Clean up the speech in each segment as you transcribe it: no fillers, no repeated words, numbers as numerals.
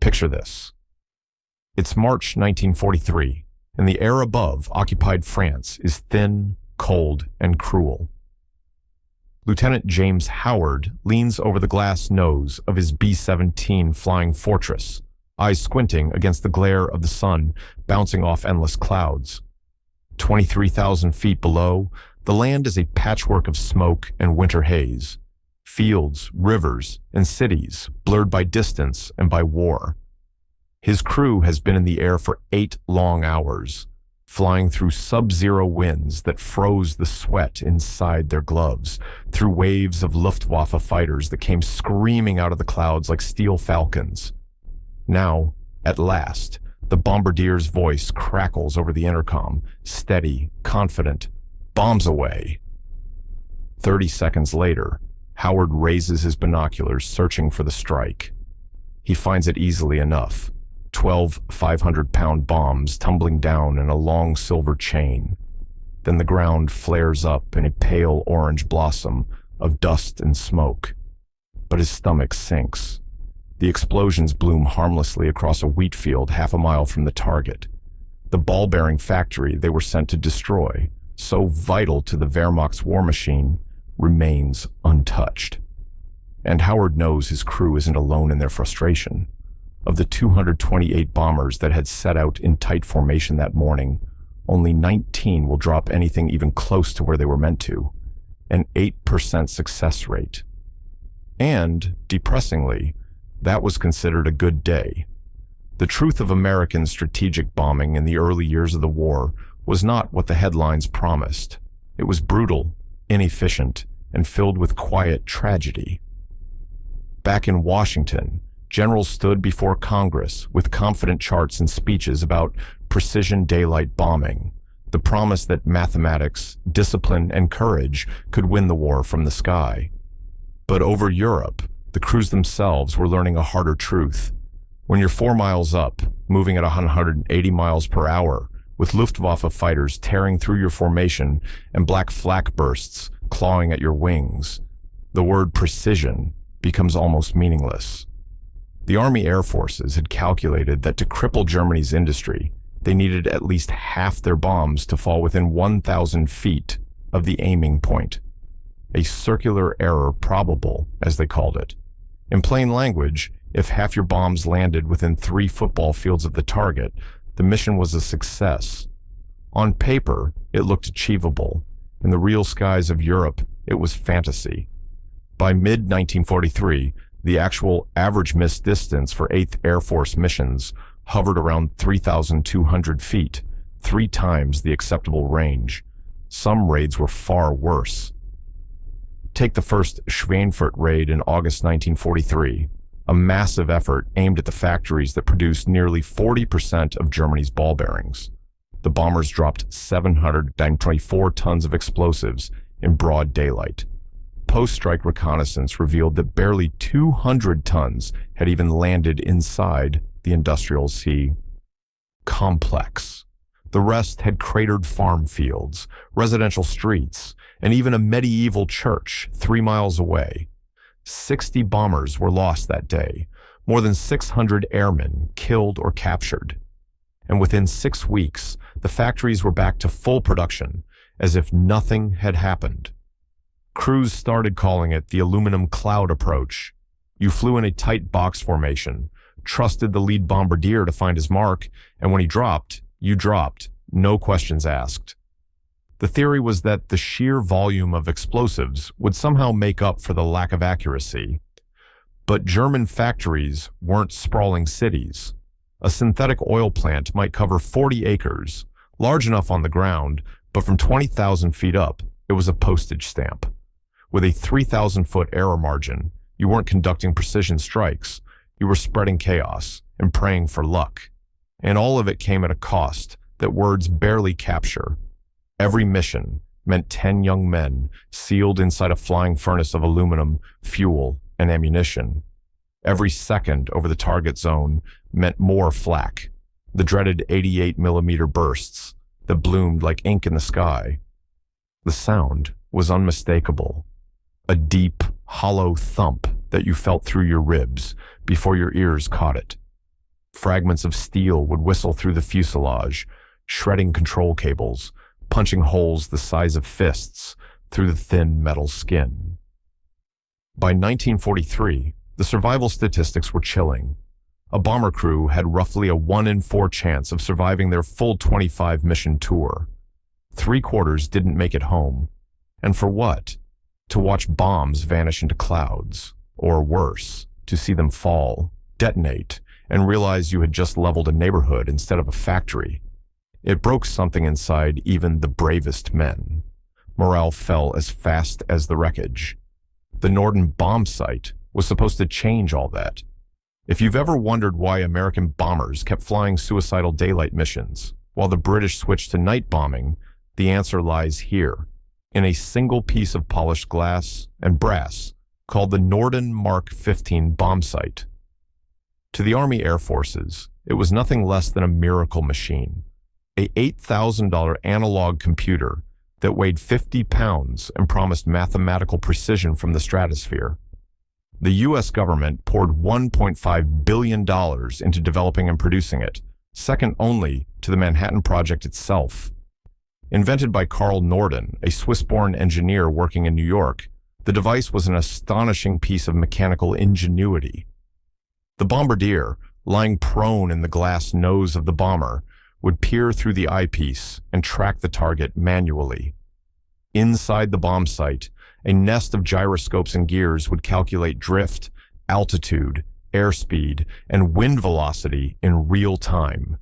Picture this. It's March 1943, and the air above occupied France is thin, cold, and cruel. Lieutenant James Howard leans over the glass nose of his B-17 Flying Fortress, eyes squinting against the glare of the sun bouncing off endless clouds. 23,000 feet below, the land is a patchwork of smoke and winter haze. Fields, rivers, and cities blurred by distance and by war. His crew has been in the air for 8 long hours, flying through sub-zero winds that froze the sweat inside their gloves, through waves of Luftwaffe fighters that came screaming out of the clouds like steel falcons. Now, at last, the bombardier's voice crackles over the intercom, steady, confident, "Bombs away." 30 seconds later, Howard raises his binoculars, searching for the strike. He finds it easily enough. 12 500-pound bombs tumbling down in a long silver chain. Then the ground flares up in a pale orange blossom of dust and smoke. But his stomach sinks. The explosions bloom harmlessly across a wheat field half a mile from the target. The ball-bearing factory they were sent to destroy, so vital to the Wehrmacht's war machine, remains untouched. And Howard knows his crew isn't alone in their frustration. Of the 228 bombers that had set out in tight formation that morning, only 19 will drop anything even close to where they were meant to, an 8% success rate. And, depressingly, that was considered a good day. The truth of American strategic bombing in the early years of the war was not what the headlines promised. It was brutal, inefficient, and filled with quiet tragedy. Back in Washington, generals stood before Congress with confident charts and speeches about precision daylight bombing, the promise that mathematics, discipline, and courage could win the war from the sky. But over Europe, the crews themselves were learning a harder truth. When you're 4 miles up, moving at 180 miles per hour, with Luftwaffe fighters tearing through your formation and black flak bursts clawing at your wings, the word precision becomes almost meaningless. The Army Air Forces had calculated that to cripple Germany's industry, they needed at least half their bombs to fall within 1,000 feet of the aiming point. A circular error probable, as they called it. In plain language, if half your bombs landed within 3 football fields of the target, the mission was a success. On paper, it looked achievable. In the real skies of Europe, it was fantasy. By mid-1943, the actual average miss distance for 8th Air Force missions hovered around 3,200 feet, 3 times the acceptable range. Some raids were far worse. Take the first Schweinfurt raid in August 1943, a massive effort aimed at the factories that produced nearly 40% of Germany's ball bearings. The bombers dropped 724 tons of explosives in broad daylight. Post-strike reconnaissance revealed that barely 200 tons had even landed inside the industrial sea complex. The rest had cratered farm fields, residential streets, and even a medieval church 3 miles away. 60 bombers were lost that day, more than 600 airmen killed or captured. And within 6 weeks, the factories were back to full production, as if nothing had happened. Crews started calling it the aluminum cloud approach. You flew in a tight box formation, trusted the lead bombardier to find his mark, and when he dropped, you dropped, no questions asked. The theory was that the sheer volume of explosives would somehow make up for the lack of accuracy. But German factories weren't sprawling cities. A synthetic oil plant might cover 40 acres, large enough on the ground, but from 20,000 feet up, it was a postage stamp. With a 3,000-foot error margin, you weren't conducting precision strikes. You were spreading chaos and praying for luck. And all of it came at a cost that words barely capture. Every mission meant 10 young men sealed inside a flying furnace of aluminum, fuel, and ammunition. Every second over the target zone meant more flak, the dreaded 88mm bursts that bloomed like ink in the sky. The sound was unmistakable. A deep, hollow thump that you felt through your ribs before your ears caught it. Fragments of steel would whistle through the fuselage, shredding control cables, punching holes the size of fists through the thin metal skin. By 1943, the survival statistics were chilling. A bomber crew had roughly a 1 in 4 chance of surviving their full 25-mission tour. 3/4 didn't make it home. And for what? To watch bombs vanish into clouds. Or worse, to see them fall, detonate, and realize you had just leveled a neighborhood instead of a factory. It broke something inside even the bravest men. Morale fell as fast as the wreckage. The Norden bomb site was supposed to change all that. If you've ever wondered why American bombers kept flying suicidal daylight missions, while the British switched to night bombing, the answer lies here, in a single piece of polished glass and brass called the Norden Mark 15 bomb site. To the Army Air Forces, it was nothing less than a miracle machine, a $8,000 analog computer that weighed 50 pounds and promised mathematical precision from the stratosphere. The U.S. government poured $1.5 billion into developing and producing it, second only to the Manhattan Project itself. Invented by Carl Norden, a Swiss-born engineer working in New York, the device was an astonishing piece of mechanical ingenuity. The bombardier, lying prone in the glass nose of the bomber, would peer through the eyepiece and track the target manually. Inside the bomb site, a nest of gyroscopes and gears would calculate drift, altitude, airspeed, and wind velocity in real time.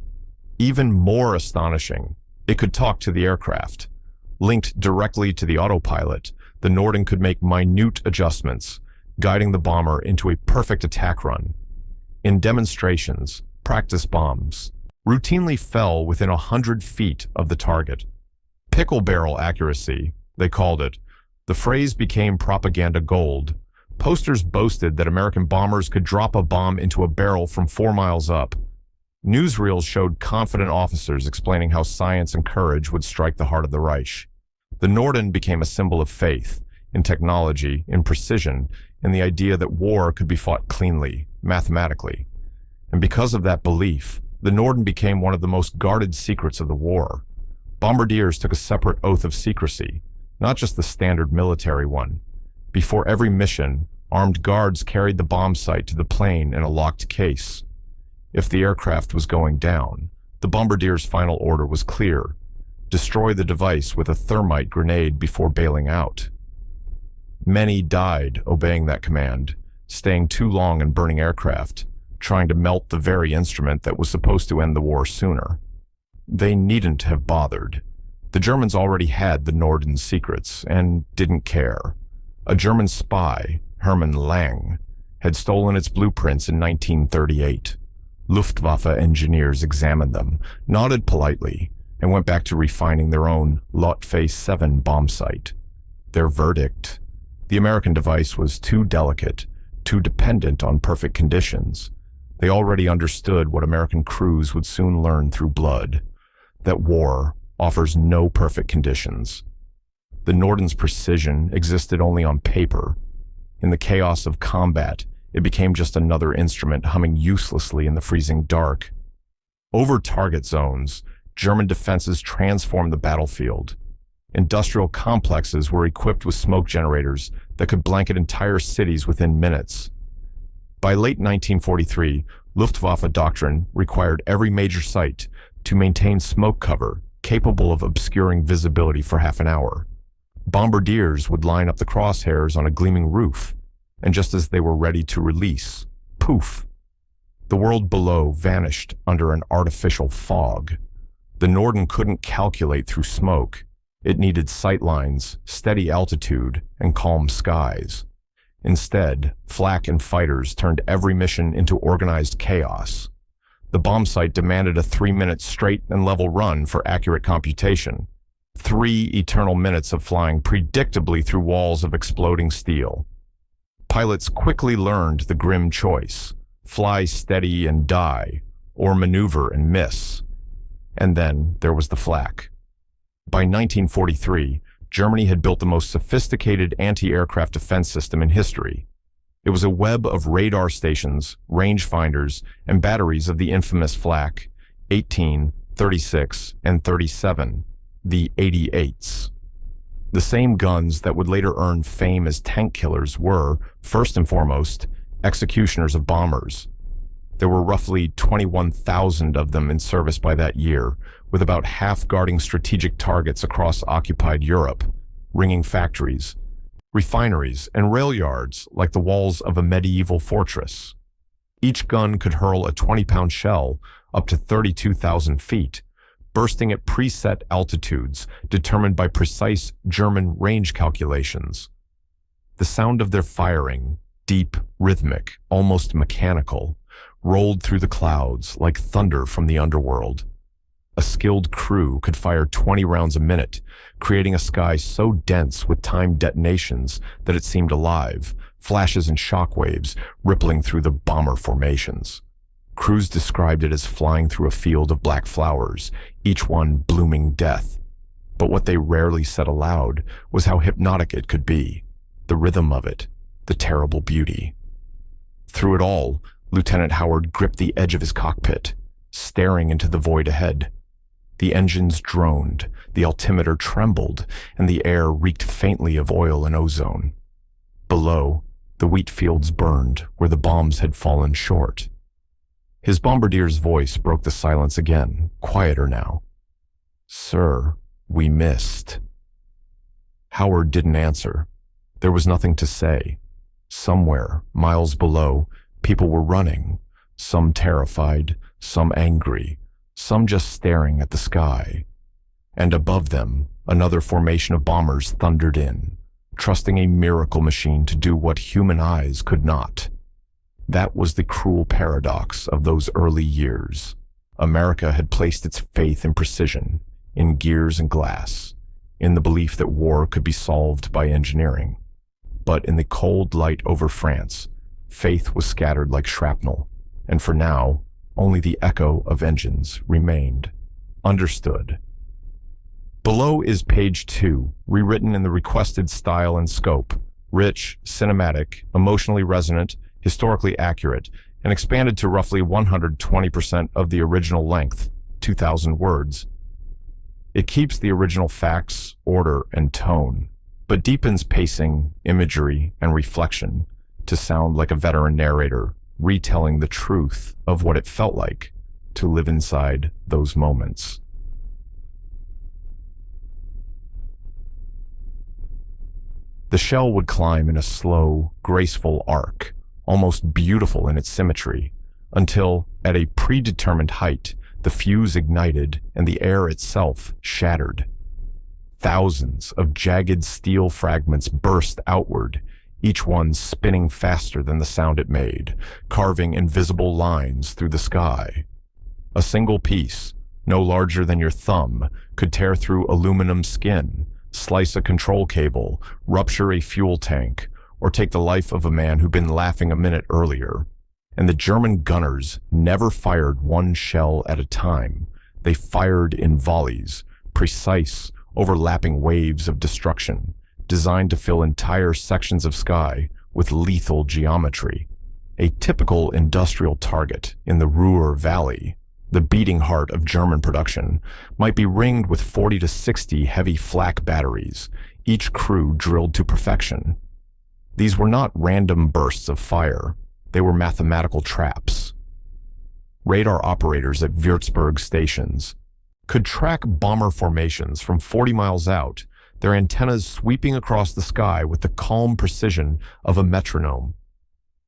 Even more astonishing, it could talk to the aircraft. Linked directly to the autopilot, the Norden could make minute adjustments, guiding the bomber into a perfect attack run. In demonstrations, practice bombs routinely fell within 100 feet of the target. Pickle barrel accuracy, they called it. The phrase became propaganda gold. Posters boasted that American bombers could drop a bomb into a barrel from 4 miles up. Newsreels showed confident officers explaining how science and courage would strike the heart of the Reich. The Norden became a symbol of faith, in technology, in precision, in the idea that war could be fought cleanly, mathematically. And because of that belief, the Norden became one of the most guarded secrets of the war. Bombardiers took a separate oath of secrecy, not just the standard military one. Before every mission, armed guards carried the bomb site to the plane in a locked case. If the aircraft was going down, the bombardier's final order was clear: destroy the device with a thermite grenade before bailing out. Many died obeying that command, staying too long in burning aircraft, trying to melt the very instrument that was supposed to end the war sooner. They needn't have bothered. The Germans already had the Norden secrets and didn't care. A German spy, Hermann Lang, had stolen its blueprints in 1938. Luftwaffe engineers examined them, nodded politely, and went back to refining their own Lot-Phase 7 bomb site. Their verdict: the American device was too delicate, too dependent on perfect conditions. They already understood what American crews would soon learn through blood: that war offers no perfect conditions. The Norden's precision existed only on paper. In the chaos of combat, it became just another instrument humming uselessly in the freezing dark. Over target zones, German defenses transformed the battlefield. Industrial complexes were equipped with smoke generators that could blanket entire cities within minutes. By late 1943, Luftwaffe doctrine required every major site to maintain smoke cover capable of obscuring visibility for half an hour. Bombardiers would line up the crosshairs on a gleaming roof, and just as they were ready to release, poof, the world below vanished under an artificial fog. The Norden couldn't calculate through smoke. It needed sightlines, steady altitude, and calm skies. Instead, flak and fighters turned every mission into organized chaos. The bomb site demanded a 3-minute straight and level run for accurate computation. 3 eternal minutes of flying predictably through walls of exploding steel. Pilots quickly learned the grim choice: fly steady and die, or maneuver and miss. And then there was the flak. By 1943, Germany had built the most sophisticated anti-aircraft defense system in history. It was a web of radar stations, rangefinders, and batteries of the infamous flak 18, 36, and 37, the 88s. The same guns that would later earn fame as tank killers were, first and foremost, executioners of bombers. There were roughly 21,000 of them in service by that year, with about half guarding strategic targets across occupied Europe, ringing factories, refineries, and rail yards like the walls of a medieval fortress. Each gun could hurl a 20-pound shell up to 32,000 feet, bursting at preset altitudes determined by precise German range calculations. The sound of their firing, deep, rhythmic, almost mechanical, rolled through the clouds like thunder from the underworld. A skilled crew could fire 20 rounds a minute, creating a sky so dense with timed detonations that it seemed alive, flashes and shockwaves rippling through the bomber formations. Crews described it as flying through a field of black flowers, each one blooming death. But what they rarely said aloud was how hypnotic it could be, the rhythm of it, the terrible beauty. Through it all, Lieutenant Howard gripped the edge of his cockpit, staring into the void ahead. The engines droned, the altimeter trembled, and the air reeked faintly of oil and ozone. Below, the wheat fields burned where the bombs had fallen short. His bombardier's voice broke the silence again, quieter now. "Sir, we missed." Howard didn't answer. There was nothing to say. Somewhere, miles below, people were running, some terrified, some angry, some just staring at the sky. And above them, another formation of bombers thundered in, trusting a miracle machine to do what human eyes could not. That was the cruel paradox of those early years. America had placed its faith in precision, in gears and glass, in the belief that war could be solved by engineering. But in the cold light over France, faith was scattered like shrapnel, and for now, only the echo of engines remained. Understood. Below is page 2, rewritten in the requested style and scope, rich, cinematic, emotionally resonant, historically accurate, and expanded to roughly 120% of the original length, 2,000 words. It keeps the original facts, order, and tone, but deepens pacing, imagery, and reflection to sound like a veteran narrator retelling the truth of what it felt like to live inside those moments. The shell would climb in a slow, graceful arc, almost beautiful in its symmetry, until, at a predetermined height, the fuse ignited and the air itself shattered. Thousands of jagged steel fragments burst outward, each one spinning faster than the sound it made, carving invisible lines through the sky. A single piece, no larger than your thumb, could tear through aluminum skin, slice a control cable, rupture a fuel tank, or take the life of a man who'd been laughing a minute earlier. And the German gunners never fired one shell at a time. They fired in volleys, precise, overlapping waves of destruction, designed to fill entire sections of sky with lethal geometry. A typical industrial target in the Ruhr Valley, the beating heart of German production, might be ringed with 40 to 60 heavy flak batteries, each crew drilled to perfection. These were not random bursts of fire. They were mathematical traps. Radar operators at Würzburg stations could track bomber formations from 40 miles out, their antennas sweeping across the sky with the calm precision of a metronome.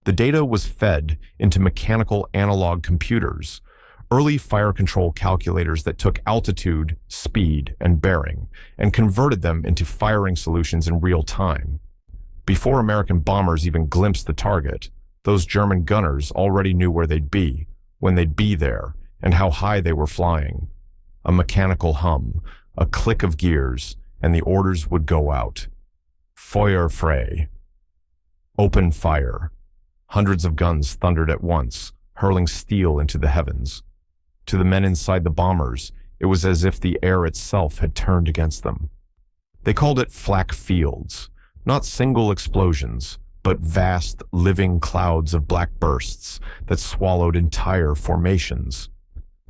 The data was fed into mechanical analog computers, early fire control calculators that took altitude, speed, and bearing, and converted them into firing solutions in real time. Before American bombers even glimpsed the target, those German gunners already knew where they'd be, when they'd be there, and how high they were flying. A mechanical hum, a click of gears, and the orders would go out. Feuer frei. Open fire. Hundreds of guns thundered at once, hurling steel into the heavens. To the men inside the bombers, it was as if the air itself had turned against them. They called it flak fields, not single explosions, but vast, living clouds of black bursts that swallowed entire formations.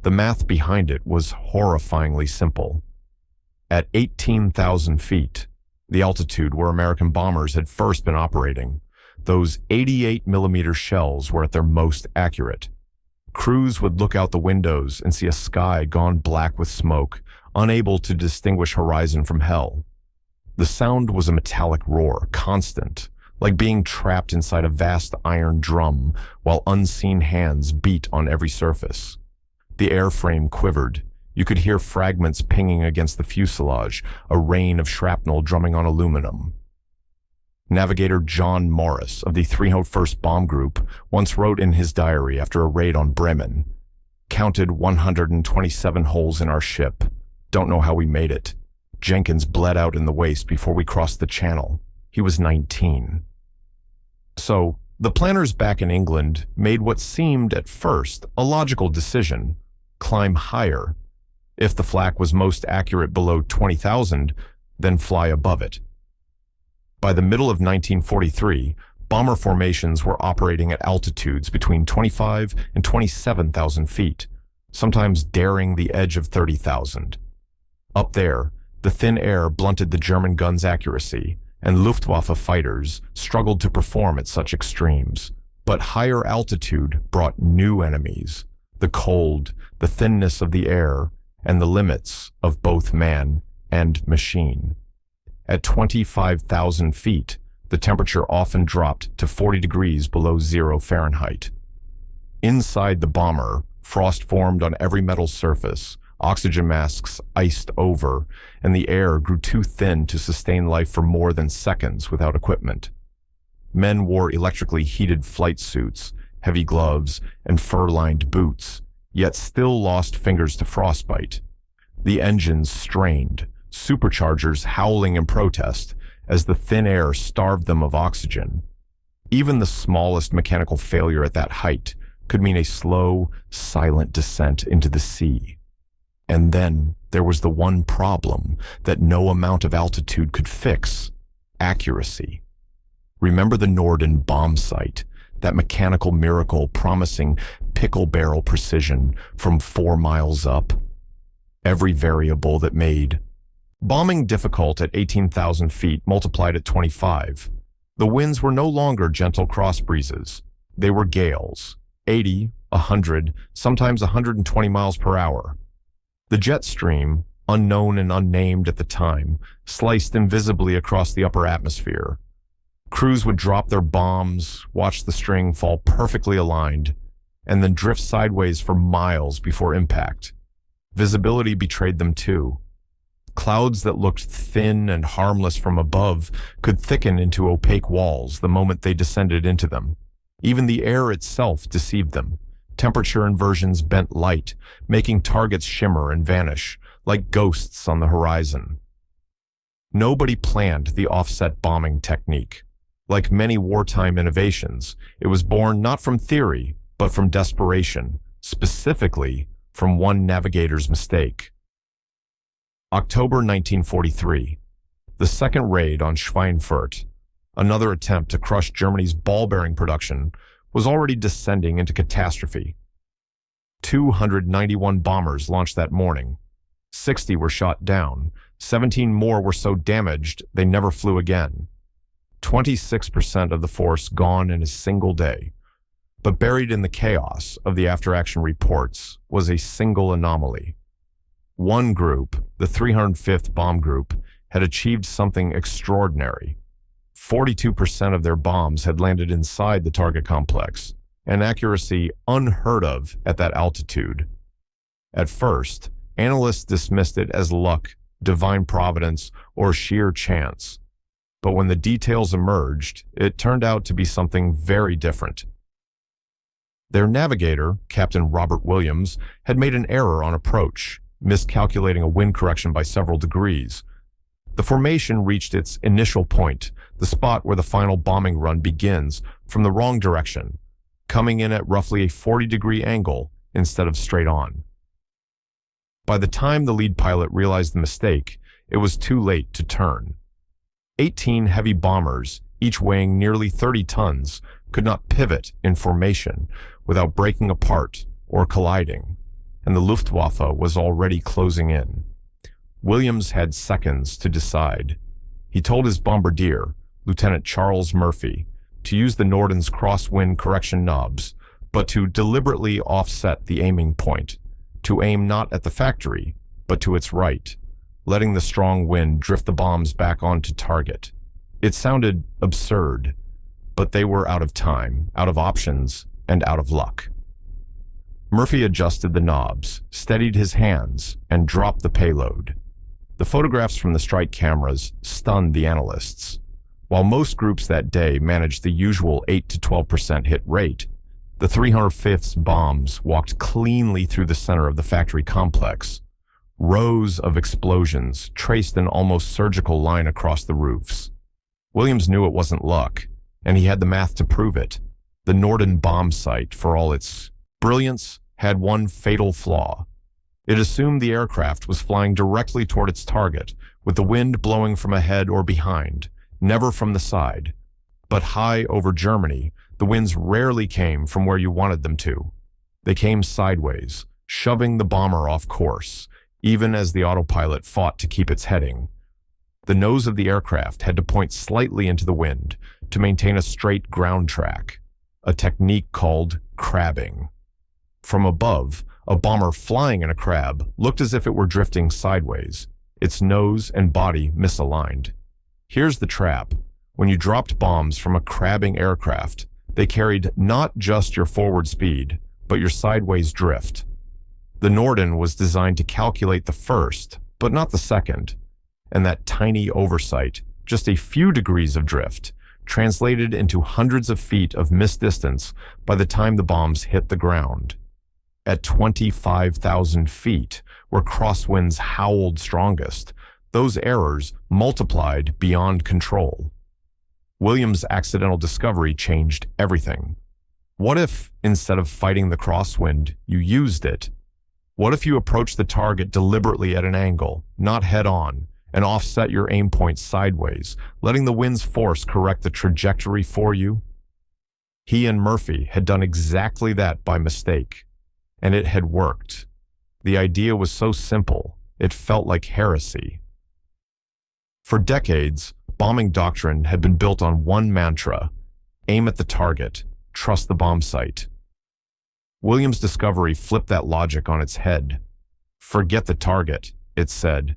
The math behind it was horrifyingly simple. At 18,000 feet, the altitude where American bombers had first been operating, those 88mm shells were at their most accurate. Crews would look out the windows and see a sky gone black with smoke, unable to distinguish horizon from hell. The sound was a metallic roar, constant, like being trapped inside a vast iron drum while unseen hands beat on every surface. The airframe quivered. You could hear fragments pinging against the fuselage, a rain of shrapnel drumming on aluminum. Navigator John Morris of the 301st Bomb Group once wrote in his diary after a raid on Bremen, "Counted 127 holes in our ship. Don't know how we made it. Jenkins bled out in the waist before we crossed the channel. He was 19. So, the planners back in England made what seemed at first a logical decision: climb higher. If the flak was most accurate below 20,000, then fly above it. By the middle of 1943, bomber formations were operating at altitudes between 25 and 27,000 feet, sometimes daring the edge of 30,000. Up there, the thin air blunted the German guns' accuracy, and Luftwaffe fighters struggled to perform at such extremes. But higher altitude brought new enemies: the cold, the thinness of the air, and the limits of both man and machine. At 25,000 feet, the temperature often dropped to 40 degrees below 0 Fahrenheit. Inside the bomber, frost formed on every metal surface, oxygen masks iced over, and the air grew too thin to sustain life for more than seconds without equipment. Men wore electrically heated flight suits, heavy gloves, and fur-lined boots, yet still lost fingers to frostbite. The engines strained, superchargers howling in protest as the thin air starved them of oxygen. Even the smallest mechanical failure at that height could mean a slow, silent descent into the sea. And then there was the one problem that no amount of altitude could fix: accuracy. Remember the Norden bomb sight, that mechanical miracle promising pickle barrel precision from 4 miles up? Every variable that made bombing difficult at 18,000 feet multiplied at 25. The winds were no longer gentle cross breezes. They were gales, 80, 100, sometimes 120 miles per hour. The jet stream, unknown and unnamed at the time, sliced invisibly across the upper atmosphere. Crews would drop their bombs, watch the string fall perfectly aligned, and then drift sideways for miles before impact. Visibility betrayed them too. Clouds that looked thin and harmless from above could thicken into opaque walls the moment they descended into them. Even the air itself deceived them. Temperature inversions bent light, making targets shimmer and vanish, like ghosts on the horizon. Nobody planned the offset bombing technique. Like many wartime innovations, it was born not from theory, but from desperation, specifically from one navigator's mistake. October 1943. The second raid on Schweinfurt, another attempt to crush Germany's ball-bearing production, was already descending into catastrophe. 291 bombers launched that morning. 60 were shot down. 17 more were so damaged they never flew again. 26% of the force gone in a single day. But buried in the chaos of the after-action reports was a single anomaly. One group, the 305th Bomb Group, had achieved something extraordinary. 42% of their bombs had landed inside the target complex, an accuracy unheard of at that altitude. At first, analysts dismissed it as luck, divine providence, or sheer chance. But when the details emerged, it turned out to be something very different. Their navigator, Captain Robert Williams, had made an error on approach, miscalculating a wind correction by several degrees. The formation reached its initial point, the spot where the final bombing run begins, from the wrong direction, coming in at roughly a 40-degree angle instead of straight on. By the time the lead pilot realized the mistake, it was too late to turn. 18 heavy bombers, each weighing nearly 30 tons, could not pivot in formation without breaking apart or colliding, and the Luftwaffe was already closing in. Williams had seconds to decide. He told his bombardier, Lieutenant Charles Murphy, to use the Norden's crosswind correction knobs, but to deliberately offset the aiming point, to aim not at the factory, but to its right, letting the strong wind drift the bombs back onto target. It sounded absurd, but they were out of time, out of options, and out of luck. Murphy adjusted the knobs, steadied his hands, and dropped the payload. The photographs from the strike cameras stunned the analysts. While most groups that day managed the usual 8 to 12% hit rate, the 305th's bombs walked cleanly through the center of the factory complex. Rows of explosions traced an almost surgical line across the roofs. Williams knew it wasn't luck, and he had the math to prove it. The Norden bomb sight, for all its brilliance, had one fatal flaw. It assumed the aircraft was flying directly toward its target, with the wind blowing from ahead or behind, never from the side. But high over Germany, the winds rarely came from where you wanted them to. They came sideways, shoving the bomber off course, even as the autopilot fought to keep its heading. The nose of the aircraft had to point slightly into the wind to maintain a straight ground track, a technique called crabbing. From above, a bomber flying in a crab looked as if it were drifting sideways, its nose and body misaligned. Here's the trap. When you dropped bombs from a crabbing aircraft, they carried not just your forward speed, but your sideways drift. The Norden was designed to calculate the first, but not the second, and that tiny oversight, just a few degrees of drift, translated into hundreds of feet of missed distance by the time the bombs hit the ground. At 25,000 feet, where crosswinds howled strongest, those errors multiplied beyond control. Williams' accidental discovery changed everything. What if, instead of fighting the crosswind, you used it? What if you approached the target deliberately at an angle, not head-on, and offset your aim point sideways, letting the wind's force correct the trajectory for you? He and Murphy had done exactly that by mistake, and it had worked. The idea was so simple, it felt like heresy. For decades, bombing doctrine had been built on one mantra: aim at the target, trust the bomb sight. Williams' discovery flipped that logic on its head. Forget the target, it said.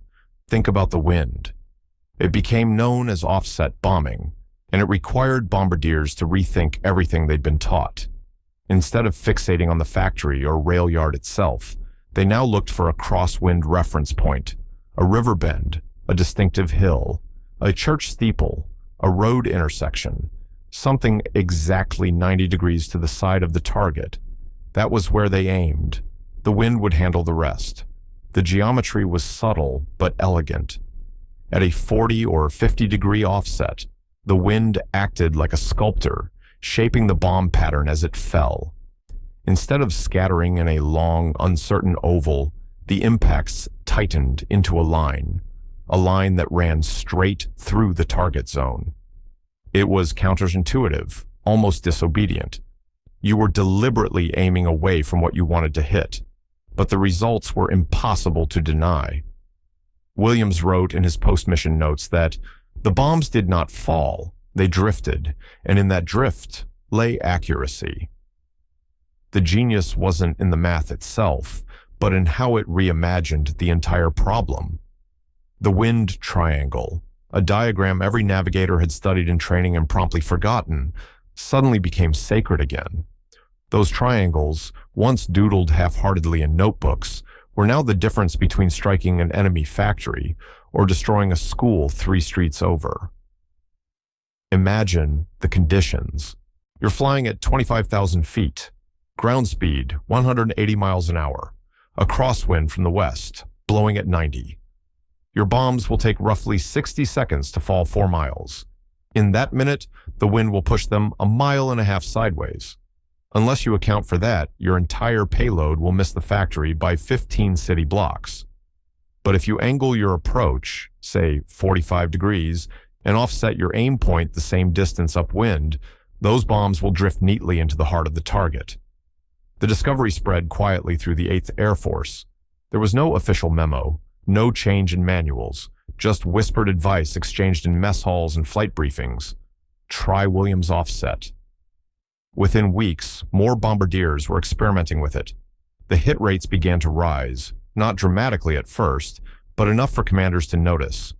Think about the wind. It became known as offset bombing, and it required bombardiers to rethink everything they'd been taught. Instead of fixating on the factory or rail yard itself, they now looked for a crosswind reference point, a river bend, a distinctive hill, a church steeple, a road intersection, something exactly 90 degrees to the side of the target. That was where they aimed. The wind would handle the rest. The geometry was subtle but elegant. At a 40 or 50 degree offset, the wind acted like a sculptor, shaping the bomb pattern as it fell. Instead of scattering in a long, uncertain oval, the impacts tightened into a line that ran straight through the target zone. It was counterintuitive, almost disobedient. You were deliberately aiming away from what you wanted to hit, but the results were impossible to deny. Williams wrote in his post-mission notes that the bombs did not fall, they drifted, and in that drift lay accuracy. The genius wasn't in the math itself, but in how it reimagined the entire problem. The wind triangle, a diagram every navigator had studied in training and promptly forgotten, suddenly became sacred again. Those triangles, once doodled half-heartedly in notebooks, were now the difference between striking an enemy factory or destroying a school 3 streets over. Imagine the conditions. You're flying at 25,000 feet, ground speed 180 miles an hour, a crosswind from the west, blowing at 90. Your bombs will take roughly 60 seconds to fall 4 miles. In that minute, the wind will push them 1.5 miles sideways. Unless you account for that, your entire payload will miss the factory by 15 city blocks. But if you angle your approach, say 45 degrees, and offset your aim point the same distance upwind, those bombs will drift neatly into the heart of the target. The discovery spread quietly through the 8th Air Force. There was no official memo, no change in manuals, just whispered advice exchanged in mess halls and flight briefings. Try Williams offset. Within weeks, more bombardiers were experimenting with it. The hit rates began to rise, not dramatically at first, but enough for commanders to notice.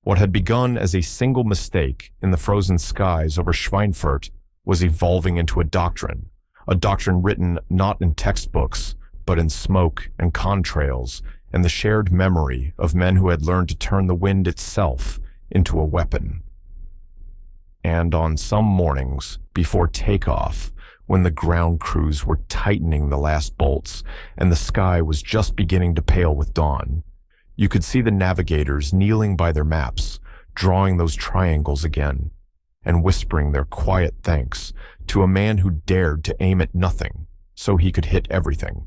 What had begun as a single mistake in the frozen skies over Schweinfurt was evolving into a doctrine written not in textbooks, but in smoke and contrails and the shared memory of men who had learned to turn the wind itself into a weapon. And on some mornings, before takeoff, when the ground crews were tightening the last bolts and the sky was just beginning to pale with dawn, you could see the navigators kneeling by their maps, drawing those triangles again, and whispering their quiet thanks to a man who dared to aim at nothing so he could hit everything.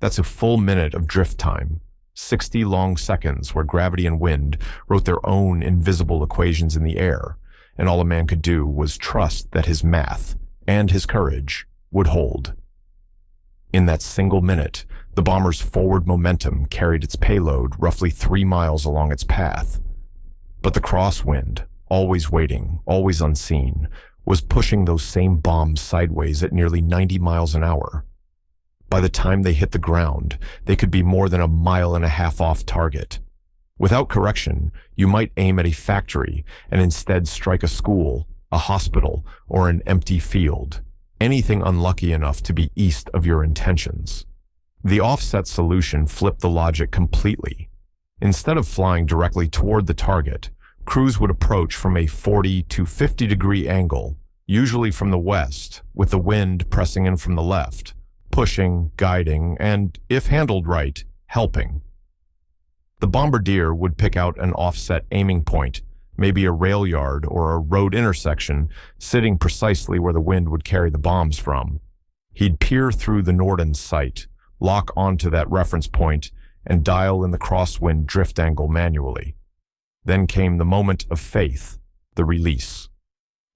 That's a full minute of drift time, 60 long seconds where gravity and wind wrote their own invisible equations in the air, and all a man could do was trust that his math and his courage would hold. In that single minute, the bomber's forward momentum carried its payload roughly 3 miles along its path. But the crosswind, always waiting, always unseen, was pushing those same bombs sideways at nearly 90 miles an hour. By the time they hit the ground, they could be more than 1.5 miles off target. Without correction, you might aim at a factory and instead strike a school, a hospital, or an empty field, anything unlucky enough to be east of your intentions. The offset solution flipped the logic completely. Instead of flying directly toward the target, crews would approach from a 40 to 50 degree angle, usually from the west, with the wind pressing in from the left, pushing, guiding, and, if handled right, helping. The bombardier would pick out an offset aiming point, maybe a rail yard or a road intersection, sitting precisely where the wind would carry the bombs from. He'd peer through the Norden sight, lock onto that reference point, and dial in the crosswind drift angle manually. Then came the moment of faith, the release.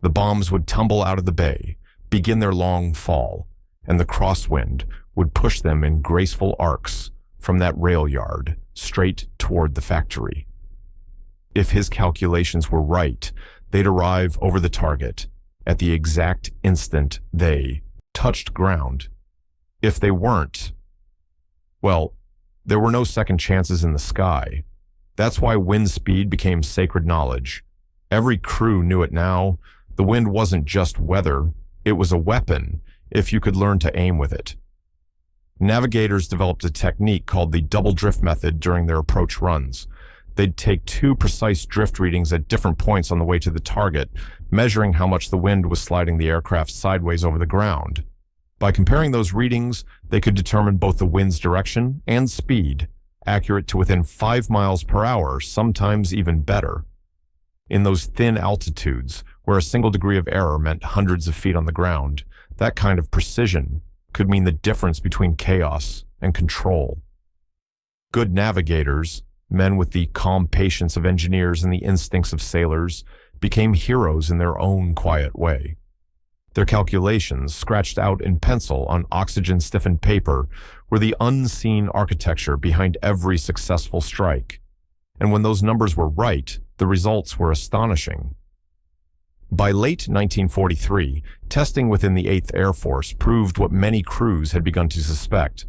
The bombs would tumble out of the bay, begin their long fall, and the crosswind would push them in graceful arcs from that rail yard straight toward the factory. If his calculations were right, they'd arrive over the target at the exact instant they touched ground. If they weren't, well, there were no second chances in the sky. That's why wind speed became sacred knowledge. Every crew knew it now. The wind wasn't just weather, it was a weapon if you could learn to aim with it. Navigators developed a technique called the double drift method during their approach runs. They'd take 2 precise drift readings at different points on the way to the target, measuring how much the wind was sliding the aircraft sideways over the ground. By comparing those readings, they could determine both the wind's direction and speed, accurate to within 5 miles per hour, sometimes even better. In those thin altitudes, where a single degree of error meant hundreds of feet on the ground, that kind of precision could mean the difference between chaos and control. Good navigators, men with the calm patience of engineers and the instincts of sailors, became heroes in their own quiet way. Their calculations, scratched out in pencil on oxygen-stiffened paper, were the unseen architecture behind every successful strike. And when those numbers were right, the results were astonishing. By late 1943, testing within the 8th Air Force proved what many crews had begun to suspect.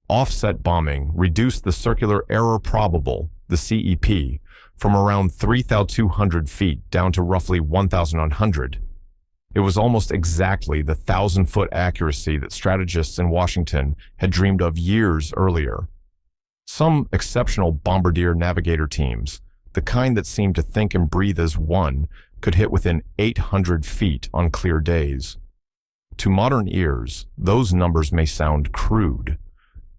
Offset bombing reduced the circular error probable, the CEP, from around 3,200 feet down to roughly 1,100. It was almost exactly the 1,000-foot accuracy that strategists in Washington had dreamed of years earlier. Some exceptional bombardier navigator teams, the kind that seemed to think and breathe as one, could hit within 800 feet on clear days. To modern ears, those numbers may sound crude.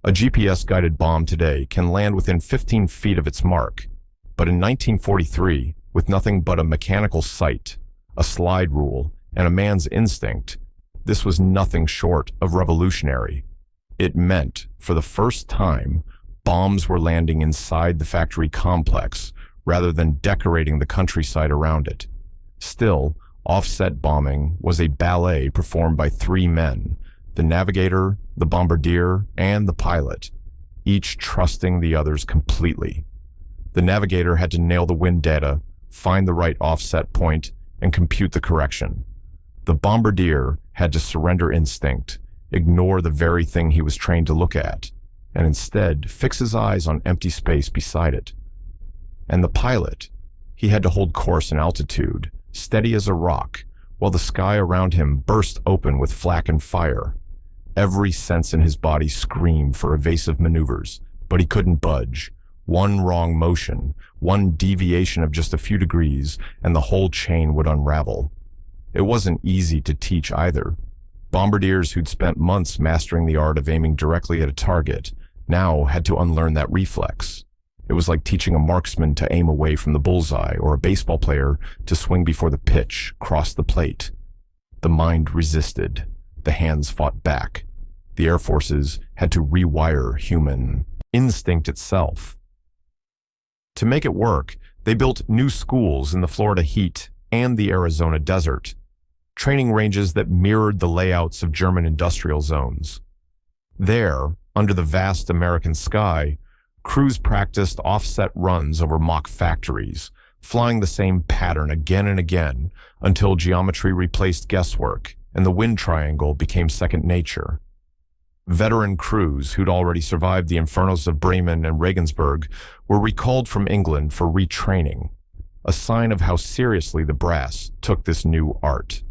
A GPS-guided bomb today can land within 15 feet of its mark, but in 1943, with nothing but a mechanical sight, a slide rule, and a man's instinct, this was nothing short of revolutionary. It meant, for the first time, bombs were landing inside the factory complex, rather than decorating the countryside around it. Still, offset bombing was a ballet performed by three men: the navigator, the bombardier, and the pilot, each trusting the others completely. The navigator had to nail the wind data, find the right offset point, and compute the correction. The bombardier had to surrender instinct, ignore the very thing he was trained to look at, and instead fix his eyes on empty space beside it. And the pilot, he had to hold course and altitude, steady as a rock, while the sky around him burst open with flak and fire. Every sense in his body screamed for evasive maneuvers, but he couldn't budge. One wrong motion, one deviation of just a few degrees, and the whole chain would unravel. It wasn't easy to teach either. Bombardiers who'd spent months mastering the art of aiming directly at a target now had to unlearn that reflex. It was like teaching a marksman to aim away from the bullseye or a baseball player to swing before the pitch crossed the plate. The mind resisted. The hands fought back. The Air Forces had to rewire human instinct itself. To make it work, they built new schools in the Florida heat and the Arizona desert, training ranges that mirrored the layouts of German industrial zones. There, under the vast American sky, crews practiced offset runs over mock factories, flying the same pattern again and again until geometry replaced guesswork and the wind triangle became second nature. Veteran crews who'd already survived the infernos of Bremen and Regensburg were recalled from England for retraining, a sign of how seriously the brass took this new art.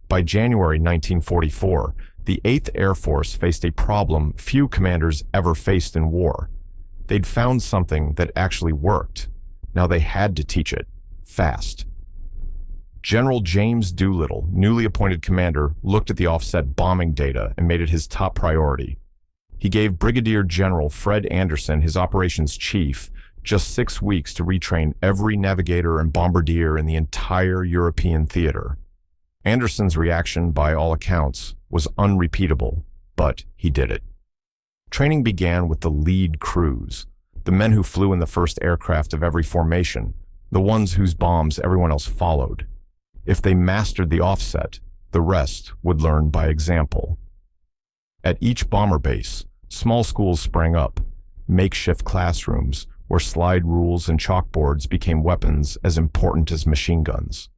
By January 1944, the 8th Air Force faced a problem few commanders ever faced in war. They'd found something that actually worked. Now they had to teach it, fast. General James Doolittle, newly appointed commander, looked at the offset bombing data and made it his top priority. He gave Brigadier General Fred Anderson, his operations chief, just 6 weeks to retrain every navigator and bombardier in the entire European theater. Anderson's reaction, by all accounts, was unrepeatable, but he did it. Training began with the lead crews, the men who flew in the first aircraft of every formation, the ones whose bombs everyone else followed. If they mastered the offset, the rest would learn by example. At each bomber base, small schools sprang up, makeshift classrooms where slide rules and chalkboards became weapons as important as machine guns.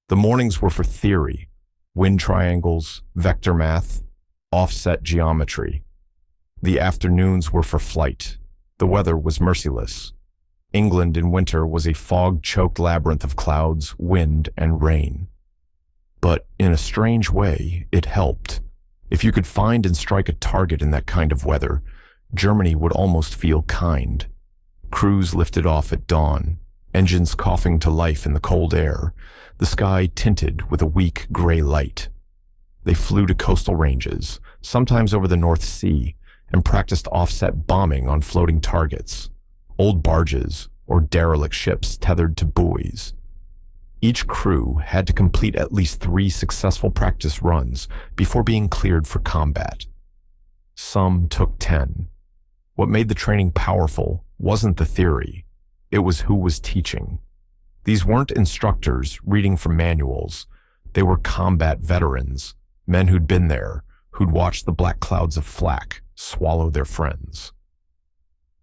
The mornings were for theory, wind triangles, vector math, offset geometry. The afternoons were for flight. The weather was merciless. England in winter was a fog-choked labyrinth of clouds, wind, and rain. But in a strange way, it helped. If you could find and strike a target in that kind of weather, Germany would almost feel kind. Crews lifted off at dawn, engines coughing to life in the cold air, the sky tinted with a weak gray light. They flew to coastal ranges, sometimes over the North Sea, and practiced offset bombing on floating targets, old barges or derelict ships tethered to buoys. Each crew had to complete at least 3 successful practice runs before being cleared for combat. Some took 10. What made the training powerful wasn't the theory, it was who was teaching. These weren't instructors reading from manuals. They were combat veterans, men who'd been there, who'd watched the black clouds of flak swallow their friends.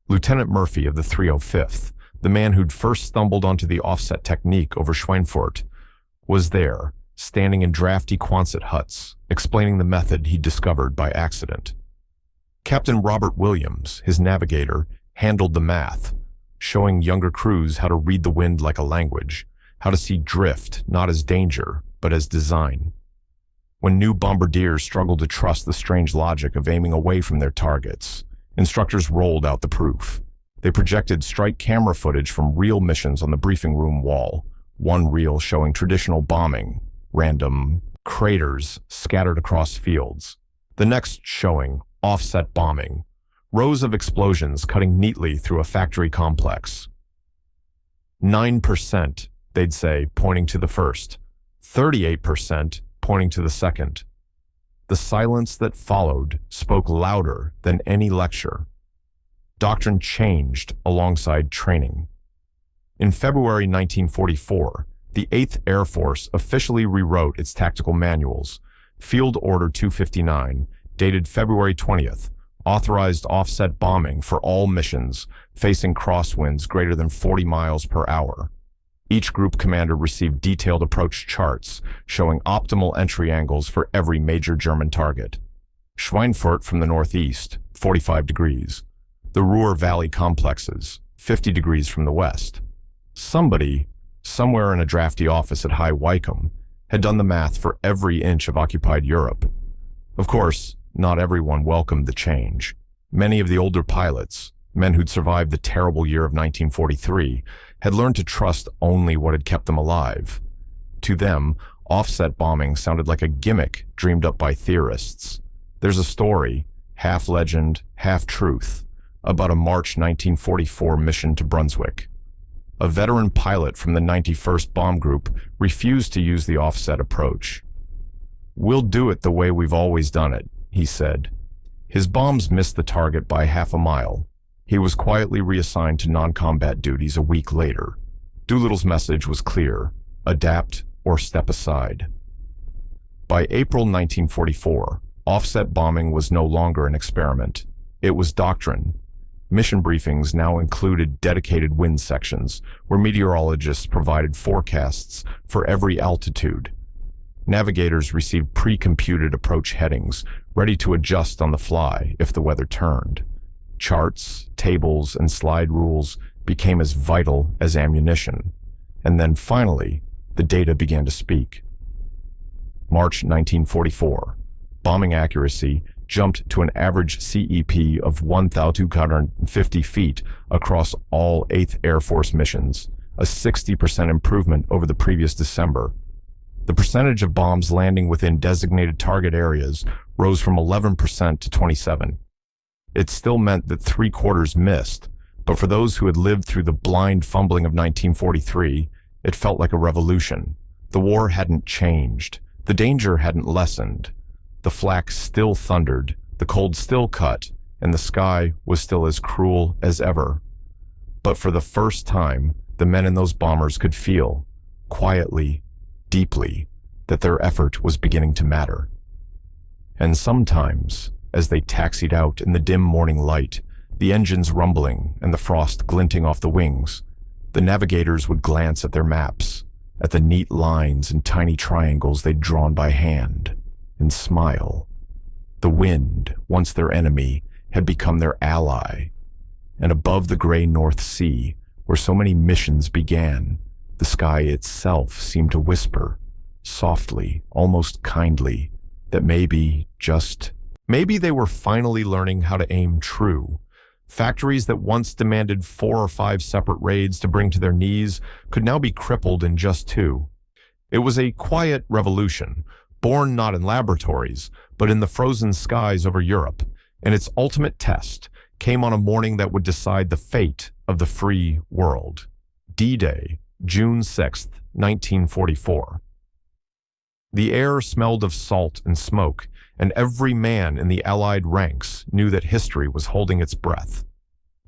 Lieutenant Murphy of the 305th, the man who'd first stumbled onto the offset technique over Schweinfurt, was there, standing in drafty Quonset huts, explaining the method he'd discovered by accident. Captain Robert Williams, his navigator, handled the math, showing younger crews how to read the wind like a language, how to see drift not as danger, but as design. When new bombardiers struggled to trust the strange logic of aiming away from their targets, instructors rolled out the proof. They projected strike camera footage from real missions on the briefing room wall, one reel showing traditional bombing, random craters scattered across fields, the next showing offset bombing, rows of explosions cutting neatly through a factory complex. 9%, they'd say, pointing to the first, 38% pointing to the second. The silence that followed spoke louder than any lecture. Doctrine changed alongside training. In February 1944, the 8th Air Force officially rewrote its tactical manuals. Field Order 259, dated February 20th, authorized offset bombing for all missions facing crosswinds greater than 40 miles per hour. Each group commander received detailed approach charts showing optimal entry angles for every major German target. Schweinfurt from the northeast, 45 degrees. The Ruhr Valley complexes, 50 degrees from the west. Somebody, somewhere in a drafty office at High Wycombe, had done the math for every inch of occupied Europe. Of course, not everyone welcomed the change. Many of the older pilots, men who'd survived the terrible year of 1943, had learned to trust only what had kept them alive. To them, offset bombing sounded like a gimmick dreamed up by theorists. There's a story, half legend, half truth, about a March 1944 mission to Brunswick. A veteran pilot from the 91st Bomb Group refused to use the offset approach. "We'll do it the way we've always done it," he said. His bombs missed the target by half a mile. He was quietly reassigned to non-combat duties a week later. Doolittle's message was clear: adapt or step aside. By April 1944, offset bombing was no longer an experiment. It was doctrine. Mission briefings now included dedicated wind sections, where meteorologists provided forecasts for every altitude. Navigators received pre-computed approach headings, ready to adjust on the fly if the weather turned. Charts, tables, and slide rules became as vital as ammunition. And then finally, the data began to speak. March 1944. Bombing accuracy jumped to an average CEP of 1,250 feet across all 8th Air Force missions, a 60% improvement over the previous December. The percentage of bombs landing within designated target areas rose from 11% to 27%. It still meant that 3/4 missed, but for those who had lived through the blind fumbling of 1943, it felt like a revolution. The war hadn't changed. The danger hadn't lessened. The flak still thundered, the cold still cut, and the sky was still as cruel as ever. But for the first time, the men in those bombers could feel, quietly, deeply, that their effort was beginning to matter. And sometimes, as they taxied out in the dim morning light, the engines rumbling and the frost glinting off the wings, the navigators would glance at their maps, at the neat lines and tiny triangles they'd drawn by hand, and smile. The wind, once their enemy, had become their ally. And above the gray North Sea, where so many missions began, the sky itself seemed to whisper, softly, almost kindly, that maybe, maybe they were finally learning how to aim true. Factories that once demanded 4 or 5 separate raids to bring to their knees could now be crippled in just 2. It was a quiet revolution, born not in laboratories, but in the frozen skies over Europe, and its ultimate test came on a morning that would decide the fate of the free world. D-Day, June 6, 1944. The air smelled of salt and smoke, and every man in the Allied ranks knew that history was holding its breath.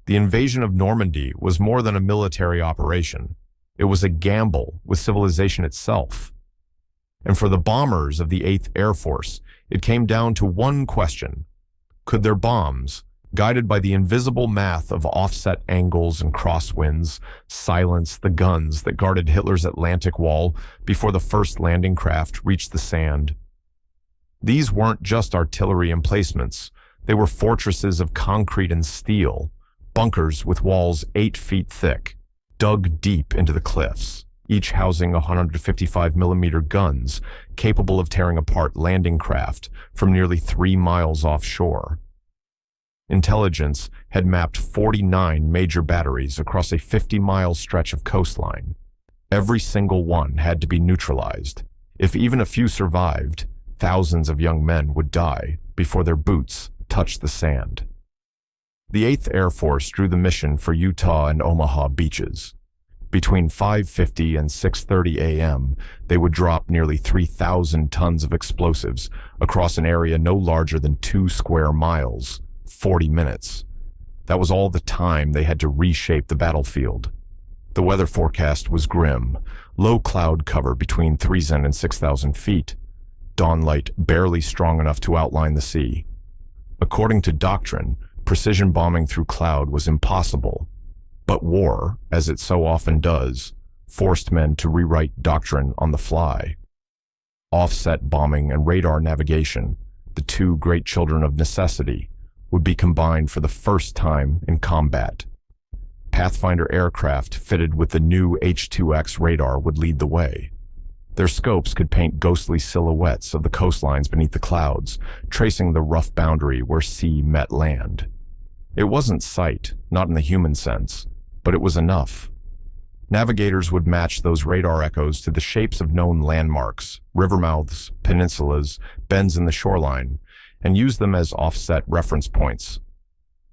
The invasion of Normandy was more than a military operation. It was a gamble with civilization itself. And for the bombers of the 8th Air Force, it came down to one question: could their bombs, guided by the invisible math of offset angles and crosswinds, silence the guns that guarded Hitler's Atlantic Wall before the first landing craft reached the sand? These weren't just artillery emplacements. They were fortresses of concrete and steel, bunkers with walls 8 feet thick, dug deep into the cliffs, each housing 155mm guns capable of tearing apart landing craft from nearly 3 miles offshore. Intelligence had mapped 49 major batteries across a 50-mile stretch of coastline. Every single one had to be neutralized. If even a few survived, thousands of young men would die before their boots touched the sand. The 8th Air Force drew the mission for Utah and Omaha beaches. Between 5:50 and 6:30 a.m., they would drop nearly 3,000 tons of explosives across an area no larger than 2 square miles, 40 minutes. That was all the time they had to reshape the battlefield. The weather forecast was grim, low cloud cover between 3,000 and 6,000 feet, dawn light barely strong enough to outline the sea. According to doctrine, precision bombing through cloud was impossible, but war, as it so often does, forced men to rewrite doctrine on the fly. Offset bombing and radar navigation, the two great children of necessity, would be combined for the first time in combat. Pathfinder aircraft fitted with the new H-2X radar would lead the way. Their scopes could paint ghostly silhouettes of the coastlines beneath the clouds, tracing the rough boundary where sea met land. It wasn't sight, not in the human sense, but it was enough. Navigators would match those radar echoes to the shapes of known landmarks, river mouths, peninsulas, bends in the shoreline, and use them as offset reference points.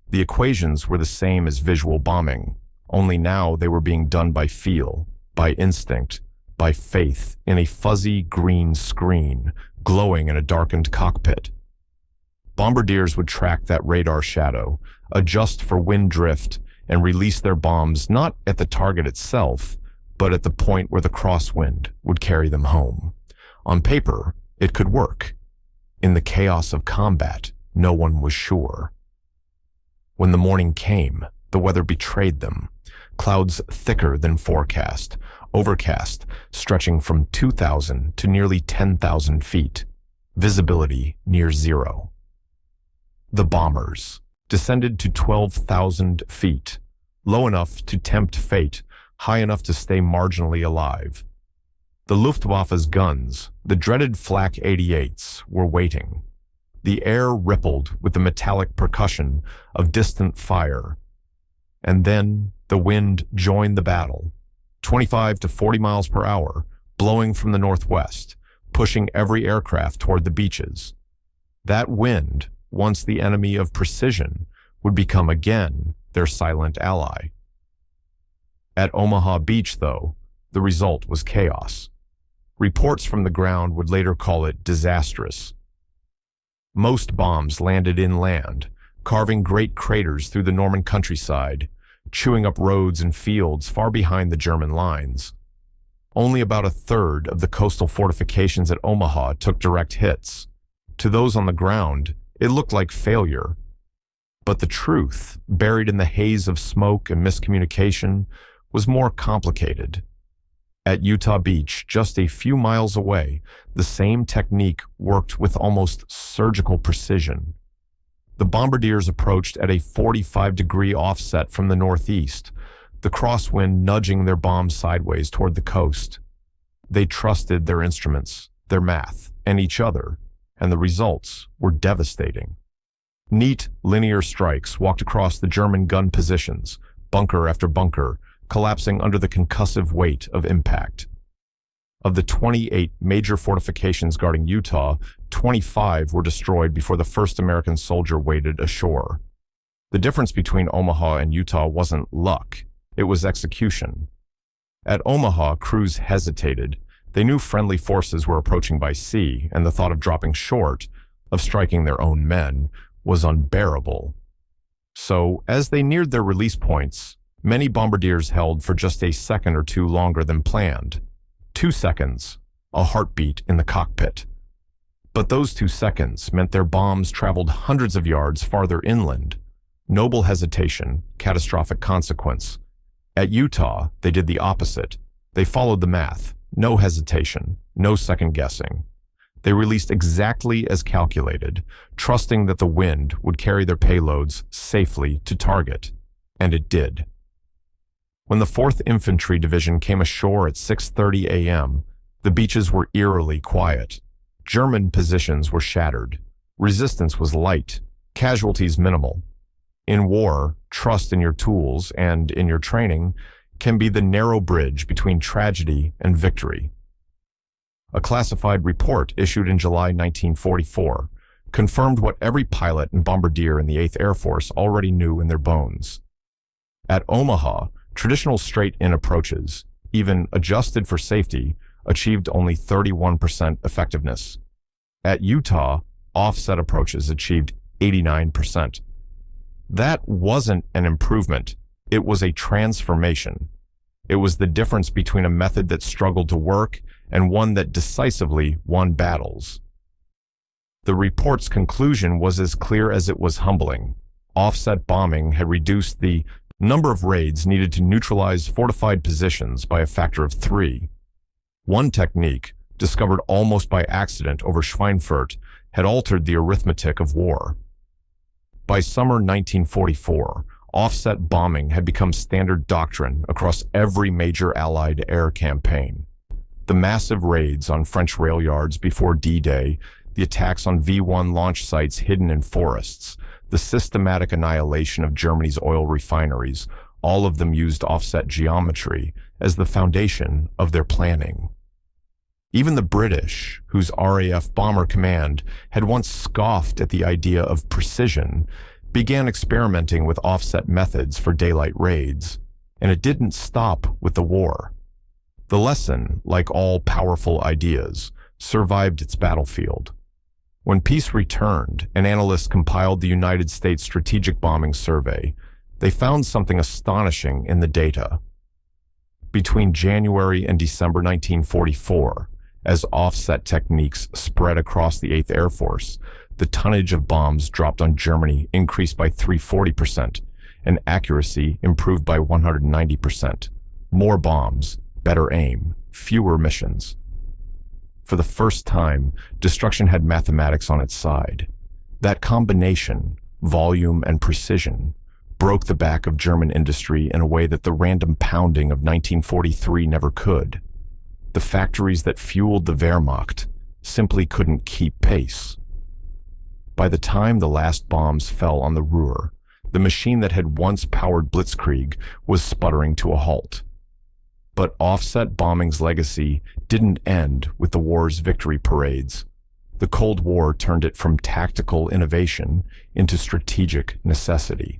The equations were the same as visual bombing, only now they were being done by feel, by instinct, by faith in a fuzzy green screen glowing in a darkened cockpit. Bombardiers would track that radar shadow, adjust for wind drift, and release their bombs not at the target itself, but at the point where the crosswind would carry them home. On paper, it could work. In the chaos of combat, no one was sure. When the morning came, the weather betrayed them. Clouds thicker than forecast, overcast, stretching from 2,000 to nearly 10,000 feet. Visibility near zero. The bombers descended to 12,000 feet, low enough to tempt fate, high enough to stay marginally alive. The Luftwaffe's guns, the dreaded Flak 88s, were waiting. The air rippled with the metallic percussion of distant fire. And then the wind joined the battle, 25 to 40 miles per hour, blowing from the northwest, pushing every aircraft toward the beaches. That wind, once the enemy of precision, would become again their silent ally. At Omaha Beach, though, the result was chaos. Reports from the ground would later call it disastrous. Most bombs landed inland, carving great craters through the Norman countryside, chewing up roads and fields far behind the German lines. Only about a third of the coastal fortifications at Omaha took direct hits. To those on the ground, it looked like failure. But the truth, buried in the haze of smoke and miscommunication, was more complicated. At Utah Beach, just a few miles away, the same technique worked with almost surgical precision. The bombardiers approached at a 45-degree offset from the northeast, the crosswind nudging their bombs sideways toward the coast. They trusted their instruments, their math, and each other, and the results were devastating. Neat, linear strikes walked across the German gun positions, bunker after bunker, collapsing under the concussive weight of impact. Of the 28 major fortifications guarding Utah, 25 were destroyed before the first American soldier waded ashore. The difference between Omaha and Utah wasn't luck, it was execution. At Omaha, crews hesitated. They knew friendly forces were approaching by sea, and the thought of dropping short, of striking their own men, was unbearable. So, as they neared their release points, many bombardiers held for just a second or two longer than planned. 2 seconds, a heartbeat in the cockpit. But those 2 seconds meant their bombs traveled hundreds of yards farther inland. Noble hesitation, catastrophic consequence. At Utah, they did the opposite. They followed the math. No hesitation, no second guessing. They released exactly as calculated, trusting that the wind would carry their payloads safely to target. And it did. When the 4th Infantry Division came ashore at 6:30 a.m., the beaches were eerily quiet. German positions were shattered. Resistance was light, casualties minimal. In war, trust in your tools and in your training can be the narrow bridge between tragedy and victory. A classified report issued in July 1944 confirmed what every pilot and bombardier in the 8th Air Force already knew in their bones. At Omaha, traditional straight-in approaches, even adjusted for safety, achieved only 31% effectiveness. At Utah, offset approaches achieved 89%. That wasn't an improvement, it was a transformation. It was the difference between a method that struggled to work and one that decisively won battles. The report's conclusion was as clear as it was humbling. Offset bombing had reduced the number of raids needed to neutralize fortified positions by a factor of 3. One technique, discovered almost by accident over Schweinfurt, had altered the arithmetic of war. By summer 1944, offset bombing had become standard doctrine across every major Allied air campaign. The massive raids on French rail yards before D-Day, the attacks on V-1 launch sites hidden in forests, the systematic annihilation of Germany's oil refineries, all of them used offset geometry as the foundation of their planning. Even the British, whose RAF Bomber Command had once scoffed at the idea of precision, began experimenting with offset methods for daylight raids, and it didn't stop with the war. The lesson, like all powerful ideas, survived its battlefield. When peace returned and analysts compiled the United States Strategic Bombing Survey, they found something astonishing in the data. Between January and December 1944, as offset techniques spread across the 8th Air Force, the tonnage of bombs dropped on Germany increased by 340%, and accuracy improved by 190%. More bombs, better aim, fewer missions. For the first time, destruction had mathematics on its side. That combination, volume and precision, broke the back of German industry in a way that the random pounding of 1943 never could. The factories that fueled the Wehrmacht simply couldn't keep pace. By the time the last bombs fell on the Ruhr, the machine that had once powered Blitzkrieg was sputtering to a halt. But offset bombing's legacy didn't end with the war's victory parades. The Cold War turned it from tactical innovation into strategic necessity.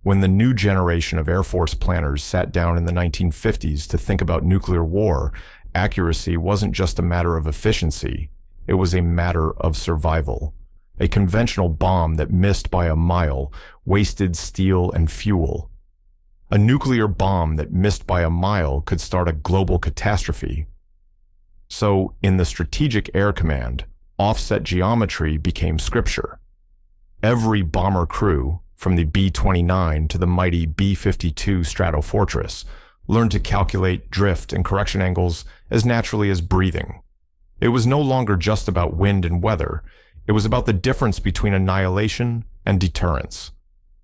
When the new generation of Air Force planners sat down in the 1950s to think about nuclear war, accuracy wasn't just a matter of efficiency, it was a matter of survival. A conventional bomb that missed by a mile wasted steel and fuel. A nuclear bomb that missed by a mile could start a global catastrophe. So, in the Strategic Air Command, offset geometry became scripture. Every bomber crew, from the B-29 to the mighty B-52 Stratofortress, learned to calculate drift and correction angles as naturally as breathing. It was no longer just about wind and weather, it was about the difference between annihilation and deterrence.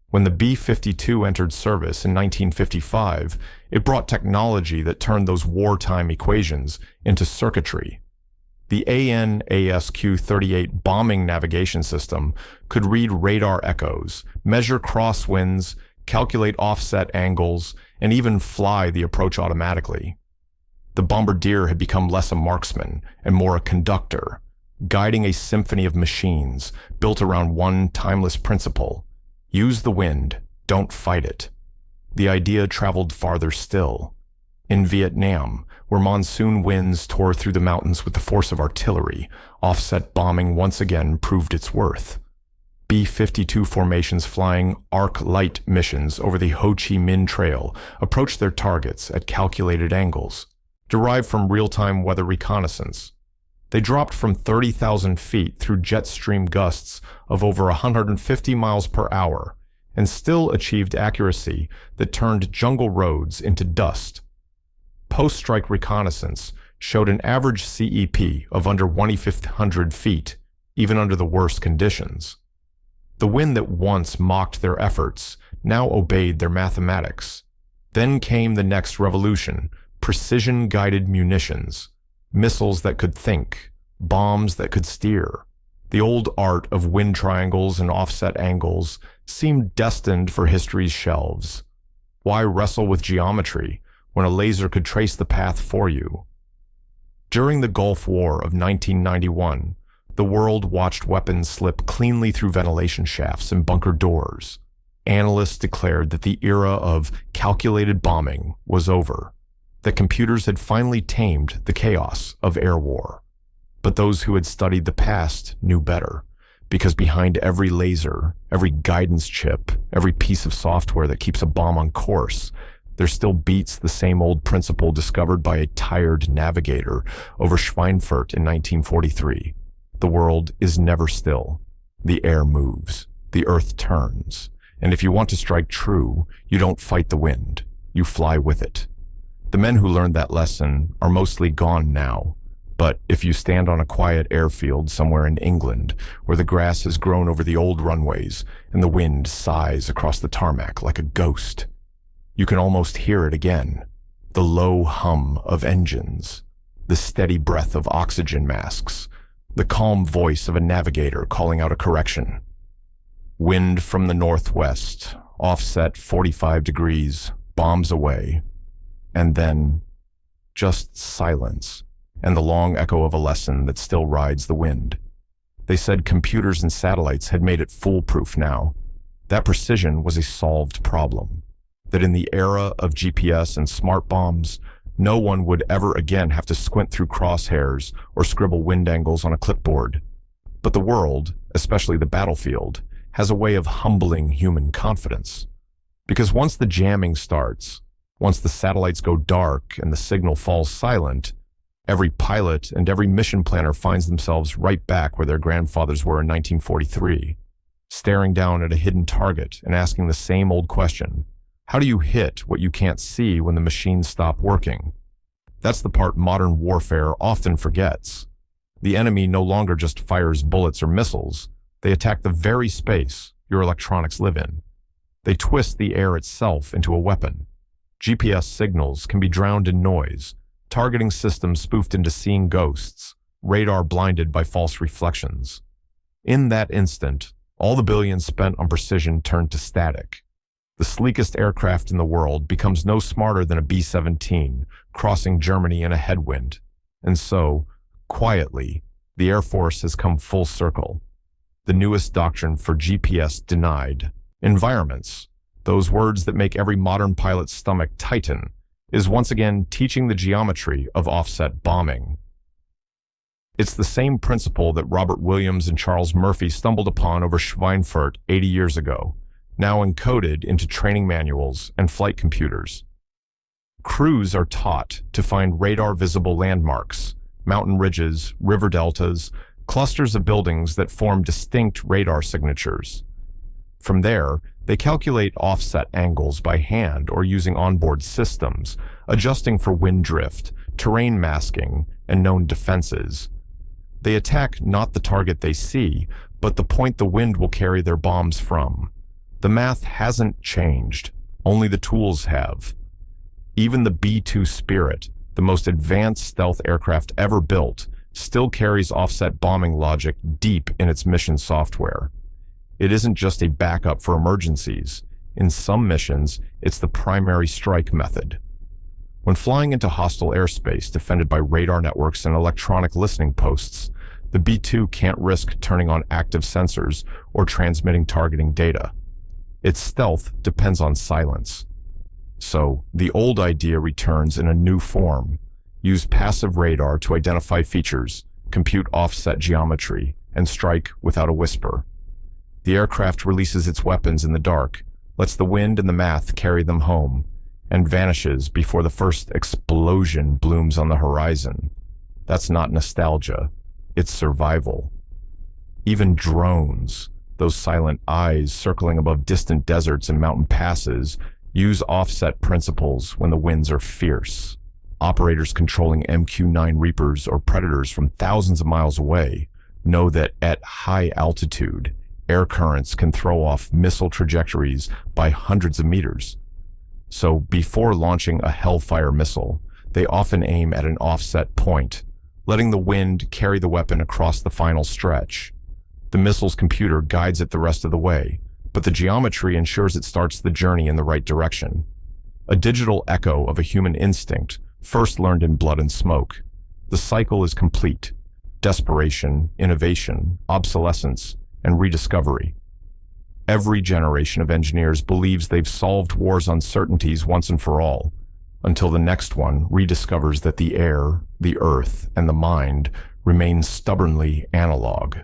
When the B-52 entered service in 1955, it brought technology that turned those wartime equations into circuitry. The AN/ASQ-38 bombing navigation system could read radar echoes, measure crosswinds, calculate offset angles, and even fly the approach automatically. The bombardier had become less a marksman and more a conductor, guiding a symphony of machines built around one timeless principle: use the wind, don't fight it. The idea traveled farther still. In Vietnam, where monsoon winds tore through the mountains with the force of artillery, offset bombing once again proved its worth. B-52 formations flying arc light missions over the Ho Chi Minh Trail approached their targets at calculated angles, derived from real-time weather reconnaissance. They dropped from 30,000 feet through jet stream gusts of over 150 miles per hour and still achieved accuracy that turned jungle roads into dust. Post-strike reconnaissance showed an average CEP of under 2,500 feet, even under the worst conditions. The wind that once mocked their efforts now obeyed their mathematics. Then came the next revolution: precision-guided munitions. Missiles that could think, bombs that could steer. The old art of wind triangles and offset angles seemed destined for history's shelves. Why wrestle with geometry when a laser could trace the path for you? During the Gulf War of 1991, the world watched weapons slip cleanly through ventilation shafts and bunker doors. Analysts declared that the era of calculated bombing was over, that computers had finally tamed the chaos of air war. But those who had studied the past knew better, because behind every laser, every guidance chip, every piece of software that keeps a bomb on course, There still beats the same old principle discovered by a tired navigator over Schweinfurt in 1943. The world is never still. The air moves. The earth turns. And if you want to strike true, you don't fight the wind. You fly with it. The men who learned that lesson are mostly gone now. But if you stand on a quiet airfield somewhere in England, where the grass has grown over the old runways and the wind sighs across the tarmac like a ghost, you can almost hear it again. The low hum of engines, the steady breath of oxygen masks, the calm voice of a navigator calling out a correction. Wind from the northwest, offset 45 degrees, bombs away, and then just silence and the long echo of a lesson that still rides the wind. They said computers and satellites had made it foolproof now. That precision was a solved problem. That in the era of GPS and smart bombs, no one would ever again have to squint through crosshairs or scribble wind angles on a clipboard. But the world, especially the battlefield, has a way of humbling human confidence. Because once the jamming starts, once the satellites go dark and the signal falls silent, every pilot and every mission planner finds themselves right back where their grandfathers were in 1943, staring down at a hidden target and asking the same old question: how do you hit what you can't see when the machines stop working? That's the part modern warfare often forgets. The enemy no longer just fires bullets or missiles. They attack the very space your electronics live in. They twist the air itself into a weapon. GPS signals can be drowned in noise, targeting systems spoofed into seeing ghosts, radar blinded by false reflections. In that instant, all the billions spent on precision turn to static. The sleekest aircraft in the world becomes no smarter than a B-17 crossing Germany in a headwind. And so, quietly, the Air Force has come full circle. The newest doctrine for GPS denied environments, those words that make every modern pilot's stomach tighten, is once again teaching the geometry of offset bombing. It's the same principle that Robert Williams and Charles Murphy stumbled upon over Schweinfurt 80 years ago, now encoded into training manuals and flight computers. Crews are taught to find radar-visible landmarks, mountain ridges, river deltas, clusters of buildings that form distinct radar signatures. From there, they calculate offset angles by hand or using onboard systems, adjusting for wind drift, terrain masking, and known defenses. They attack not the target they see, but the point the wind will carry their bombs from. The math hasn't changed, only the tools have. Even the B-2 Spirit, the most advanced stealth aircraft ever built, still carries offset bombing logic deep in its mission software. It isn't just a backup for emergencies. In some missions, it's the primary strike method. When flying into hostile airspace defended by radar networks and electronic listening posts, the B-2 can't risk turning on active sensors or transmitting targeting data. Its stealth depends on silence. So, the old idea returns in a new form. Use passive radar to identify features, compute offset geometry, and strike without a whisper. The aircraft releases its weapons in the dark, lets the wind and the math carry them home, and vanishes before the first explosion blooms on the horizon. That's not nostalgia, it's survival. Even drones, those silent eyes circling above distant deserts and mountain passes, use offset principles when the winds are fierce. Operators controlling MQ-9 Reapers or Predators from thousands of miles away know that at high altitude, air currents can throw off missile trajectories by hundreds of meters. So before launching a Hellfire missile, they often aim at an offset point, letting the wind carry the weapon across the final stretch. The missile's computer guides it the rest of the way, but the geometry ensures it starts the journey in the right direction. A digital echo of a human instinct, first learned in blood and smoke. The cycle is complete: desperation, innovation, obsolescence, and rediscovery. Every generation of engineers believes they've solved war's uncertainties once and for all, until the next one rediscovers that the air, the earth, and the mind remain stubbornly analog.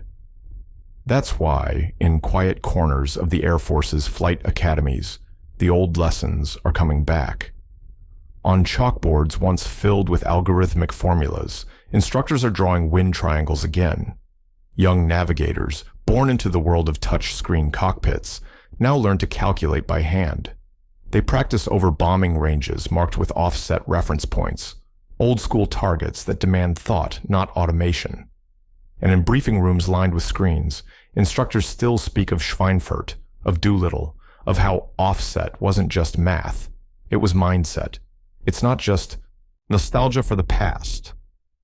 That's why, in quiet corners of the Air Force's flight academies, the old lessons are coming back. On chalkboards once filled with algorithmic formulas, instructors are drawing wind triangles again. Young navigators, born into the world of touch-screen cockpits, now learn to calculate by hand. They practice over bombing ranges marked with offset reference points, old-school targets that demand thought, not automation. And in briefing rooms lined with screens, instructors still speak of Schweinfurt, of Doolittle, of how offset wasn't just math, it was mindset. It's not just nostalgia for the past.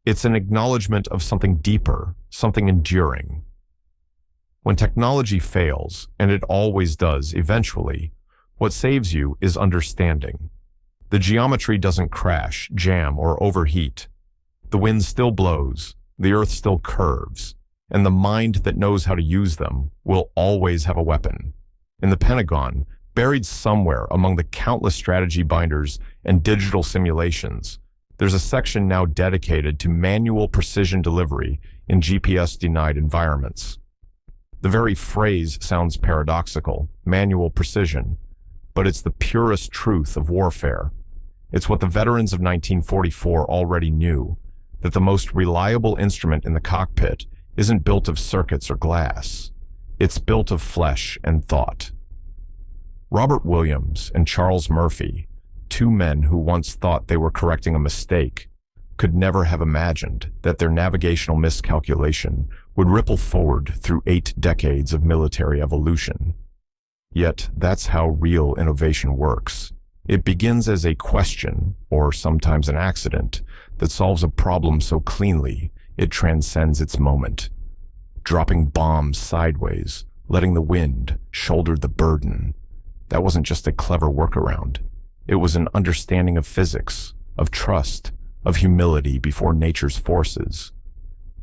It's an acknowledgement of something deeper, something enduring. When technology fails, and it always does eventually, what saves you is understanding. The geometry doesn't crash, jam, or overheat. The wind still blows, the earth still curves, and the mind that knows how to use them will always have a weapon. In the Pentagon, buried somewhere among the countless strategy binders and digital simulations, there's a section now dedicated to manual precision delivery in GPS-denied environments. The very phrase sounds paradoxical, manual precision, but it's the purest truth of warfare. It's what the veterans of 1944 already knew, that the most reliable instrument in the cockpit isn't built of circuits or glass. It's built of flesh and thought. Robert Williams and Charles Murphy, two men who once thought they were correcting a mistake, could never have imagined that their navigational miscalculation would ripple forward through 8 decades of military evolution. Yet that's how real innovation works. It begins as a question, or sometimes an accident, that solves a problem so cleanly it transcends its moment. Dropping bombs sideways, letting the wind shoulder the burden. That wasn't just a clever workaround. It was an understanding of physics, of trust, of humility before nature's forces.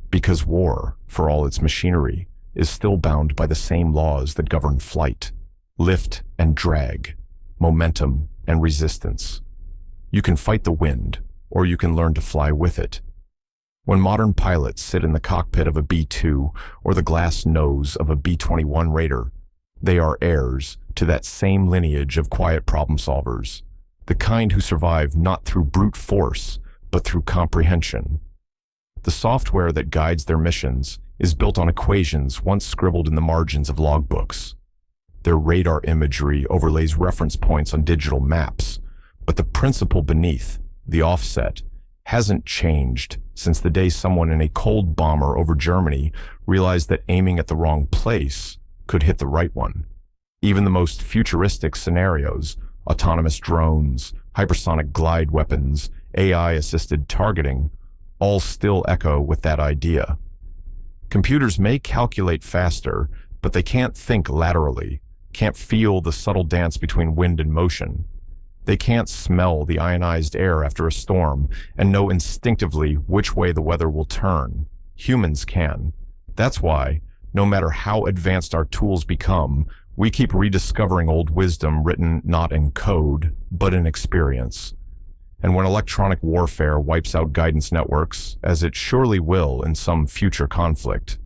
Because war, for all its machinery, is still bound by the same laws that govern flight, lift and drag, momentum and resistance. You can fight the wind, or you can learn to fly with it. When modern pilots sit in the cockpit of a B-2 or the glass nose of a B-21 Raider, they are heirs to that same lineage of quiet problem solvers, the kind who survive not through brute force, but through comprehension. The software that guides their missions is built on equations once scribbled in the margins of logbooks. Their radar imagery overlays reference points on digital maps, but the principle beneath, the offset, hasn't changed since the day someone in a cold bomber over Germany realized that aiming at the wrong place could hit the right one. Even the most futuristic scenarios, autonomous drones, hypersonic glide weapons, AI-assisted targeting, all still echo with that idea. Computers may calculate faster, but they can't think laterally, can't feel the subtle dance between wind and motion. They can't smell the ionized air after a storm and know instinctively which way the weather will turn. Humans can. That's why, no matter how advanced our tools become, we keep rediscovering old wisdom written not in code, but in experience. And when electronic warfare wipes out guidance networks, as it surely will in some future conflict,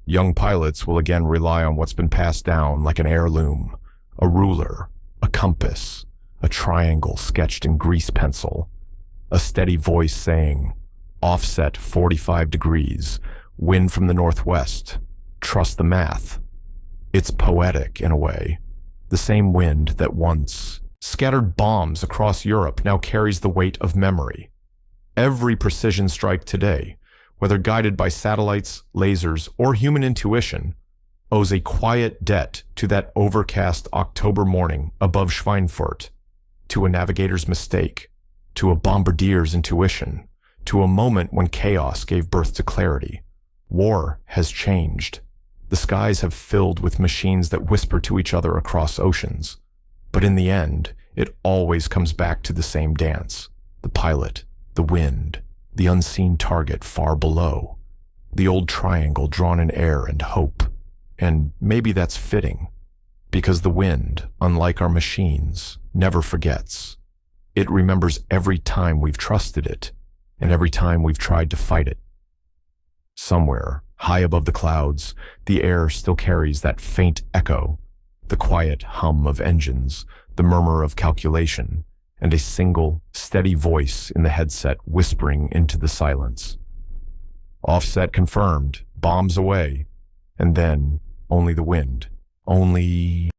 young pilots will again rely on what's been passed down like an heirloom, a ruler, a compass, a triangle sketched in grease pencil, a steady voice saying, offset 45 degrees, wind from the northwest, trust the math. It's poetic in a way. The same wind that once scattered bombs across Europe now carries the weight of memory. Every precision strike today, whether guided by satellites, lasers, or human intuition, owes a quiet debt to that overcast October morning above Schweinfurt, to a navigator's mistake, to a bombardier's intuition, to a moment when chaos gave birth to clarity. War has changed. The skies have filled with machines that whisper to each other across oceans. But in the end, it always comes back to the same dance. The pilot, the wind, the unseen target far below. The old triangle drawn in air and hope. And maybe that's fitting, because the wind, unlike our machines, never forgets. It remembers every time we've trusted it, and every time we've tried to fight it. Somewhere, high above the clouds, the air still carries that faint echo, the quiet hum of engines, the murmur of calculation, and a single, steady voice in the headset whispering into the silence. Offset confirmed, bombs away, and then only the wind. Only